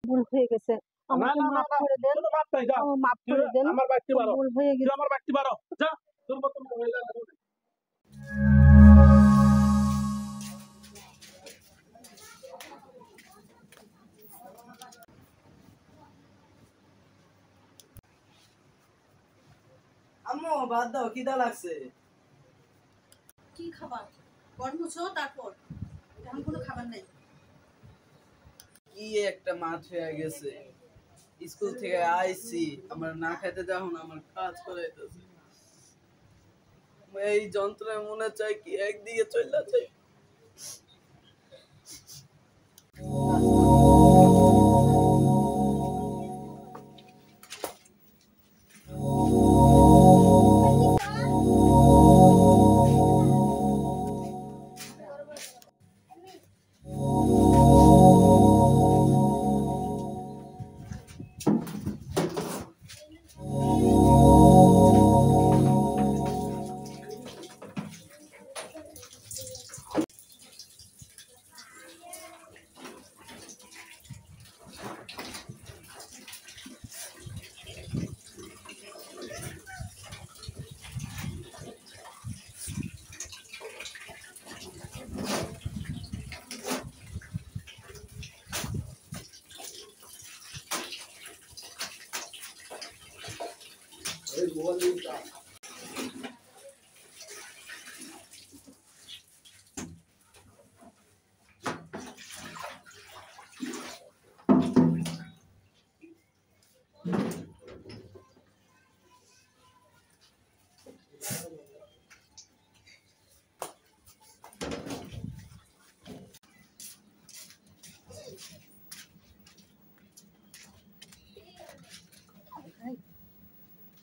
ভুল হয়ে গেছে, না আমাকে না না মাফ না করে দেন, কোনো মাপ নাই, যা মাফ তুই করে দেন, আমার বাড়িতে বারো, ভুল হয়ে তুই গেছে। আমার বাড়িতে বারো, যা তোর মতো মহিলা না। আম্মু বাদ দাও, খিদা লাগছে। কি খাবার? ঘর মুছো তারপর, এখন কোনো খাবার নাই। কি একটা মাছ হয়ে গেছে, স্কুল থেকে আইছি, আমার না খাইতে দাও না, আমার কাজ করাইতেছে। এই যন্ত্রণায় মনে চাই কি একদিকে চলে যাই।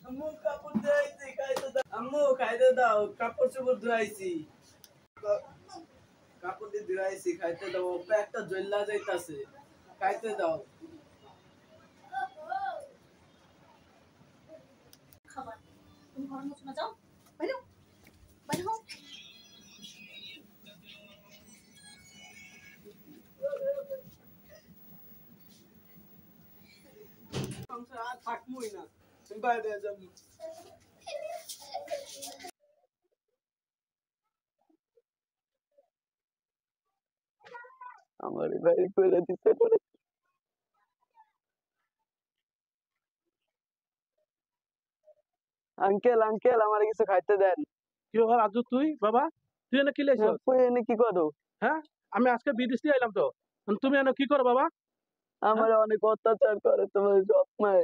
আম্মু কাপড় ধুইছি, খাইতে দাও। আম্মু খাইতে দাও, কাপড় চোপড় ধুইছি, কাপড় দিয়ে ধুইছি, খাইতে দাও। পেটটা জ্বলা যাইতাছে, খাইতে দাও। খাবার তুমি ঘর মুছো না, যাও বাইরে, বাইরে হও। সংসার আর থাকবোই না, আমি বাইরে যাবো। আমার বাইরে করে দিতে পারে। আঙ্কেল আঙ্কেল আমার কিছু খাইতে দেন। কি ব্যাপার আজু, তুই বাবা তুই এনে কি লেছিস? তুই এনে কি করো? হ্যাঁ, আমি আজকে বিদেশ দিয়ে এলাম তো, তুমি এনে কি করো বাবা? আমার অনেক অত্যাচার করে তোমার সবসময়।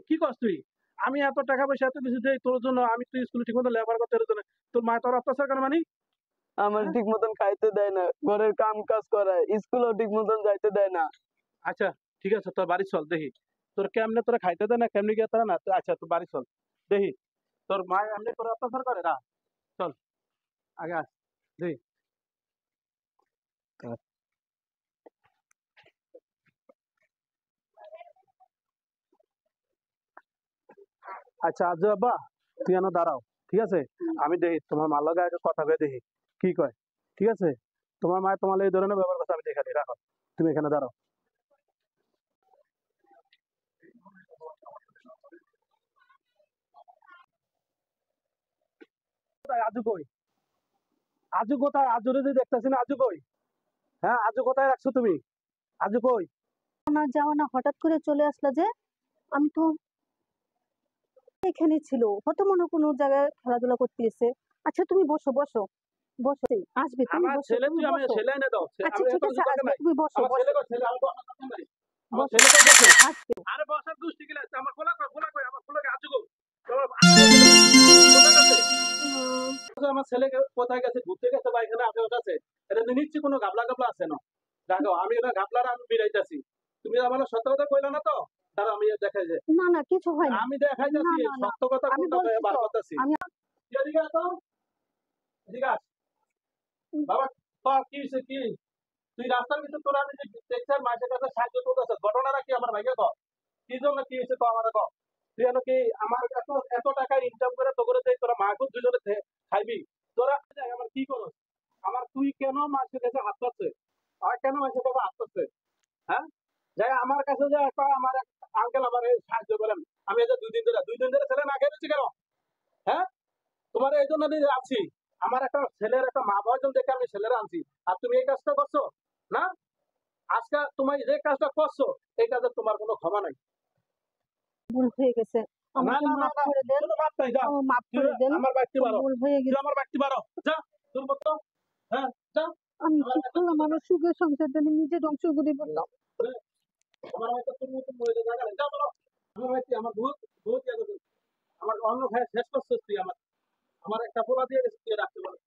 কি করছ তুই? আমি এত টাকা পয়সা এত কিছু দেই তোর জন্য, আমি তুই স্কুলে ঠিক মতো লেবার করতে এর জন্য, তোর মা তোর অত্যাচার করে মানে? আমার হ্যাঁ? ঠিক মতন খাইতে দেয় না, ঘরের কাম কাজ করায়, স্কুলেও ঠিক মতন যাইতে দেয় না। আচ্ছা ঠিক আছে, তোর বাড়ি চল দেখি তোর কেমনে তোরা খাইতে দেয় না, কেমনি গিয়ে তোরা না। আচ্ছা তোর বাড়ি চল দেখি তোর মা এমনি তোর অত্যাচার করে না। চল আগে আস দেখি। আচ্ছা আজ আব্বা, তুই এনে দাঁড়াও, ঠিক আছে? আমি দেখি তোমার মার লগে আগে কথা কয়ে দেখি কি কয়, ঠিক আছে? তোমার মায়ের তোমার এই ধরনের ব্যবহার কথা আমি দেখে দিই, রাখো তুমি এখানে দাঁড়াও। কোথায় আজু কই? আজু কোথায়? আজুরে যে দেখতেছি না, আজু কই? হ্যাঁ, আজু কোথায় রাখছো তুমি? আজু কই? না যাওয়া না, হঠাৎ করে চলে আসলা যে? আমি তো এখানে ছিল, হয়তো মনে কোনো জায়গায় খেলাধুলা করতে এসে। আচ্ছা তুমি বসো বসো বসো, আসবে তুমি আমার বসো, ছেলে, তুমি তুই আমার বসো। ছেলে এনে দাও। আচ্ছা আমি ঠিক এত আছে, কিছু দরকার আসবে, নাই। তুমি বসো আমার ছেলে বসো কই? ছেলে আমার দরকার নাই। আমার বসো, ছেলে কই বসে? আসবে। আরে বসার দুষ্টি গিলা আমার গোলা কই, গোলা কই? আমার ফুলকে আজু কই? তোমার আজু কোথায় গেছে? আমার ছেলে কোথায় গেছে? ঘুরতে গেছে বা এখানে আছে ওটা আছে? এটা নিশ্চয়ই কোনো গাবলা গাবলা আছে না। দেখো আমি এটা গাবলার আমি বিরাইতেছি, তুমি আমার সত্য কথা কইলা না তো? তারা আমি দেখাই যে না না কিছু হয় না, আমি না দেখাইতেছি না না, সত্য কথা আমি কোনটা বলছি বার তো, করতেছি। আমি এদিকে আসো, এদিকে আস। বাবা তোর কি হয়েছে কি? তুই রাস্তার ভিতর তোর আমি যে দেখছি মাঝে কাছে সাহায্য করতেছে, ঘটনাটা কি আমার ভাইকে কর? কি জন্য কি হয়েছে তো আমার কর? তুই এনে কি আমার এত এত টাকা ইনকাম করে তো করে দেয়, তোরা মা খুব দুজনে খাইবি? তোরা আমার কি করো? আমার তুই কেন মাঝে কাছে হাত পাচ্ছে? আর কেন মাঝে কাছে হাত পাচ্ছে? হ্যাঁ, যাই আমার কাছে যে একটা আমার আঙ্কেল আমার সাহায্য করেন, আমি এই যে 2 দিন ধরে ছেলে না খেয়ে রয়েছি কেন? হ্যাঁ, তোমার এই জন্য আমি আছি, আমার একটা ছেলের একটা মা প্রয়োজন দেখে আমি ছেলেরা আনছি, আর তুমি এই কাজটা করছো না? আজকে তুমি যে কাজটা করছো এই কাজে তোমার কোনো ক্ষমা নাই। ভুল হয়ে গেছে, না আমাকে না না মাফ না, করে দেন, কোনো মাপ নাই, যা আমার মাফ তুই করে দেন। আমার বাড়িতে বারো, ভুল হয়ে তুই গেছে, আমার বাড়িতে বারো, যা তোর মতো। হ্যাঁ যা আমি আমার কি বাড়িতে করলাম? আমার সুখের সংসারটা আমি নিজে ধ্বংস করে বললাম। আমার বাড়িতে তোর মতো মরে জায়গা নেই, যা বলো। আমার বাড়িতে আমার বহুত বহুত ইয়ে করছিস। আমার অন্য ভাই শেষ করছিস তুই, আমার আমার একটা পোলা দিয়ে গেছিস তুই রাখতে পারো।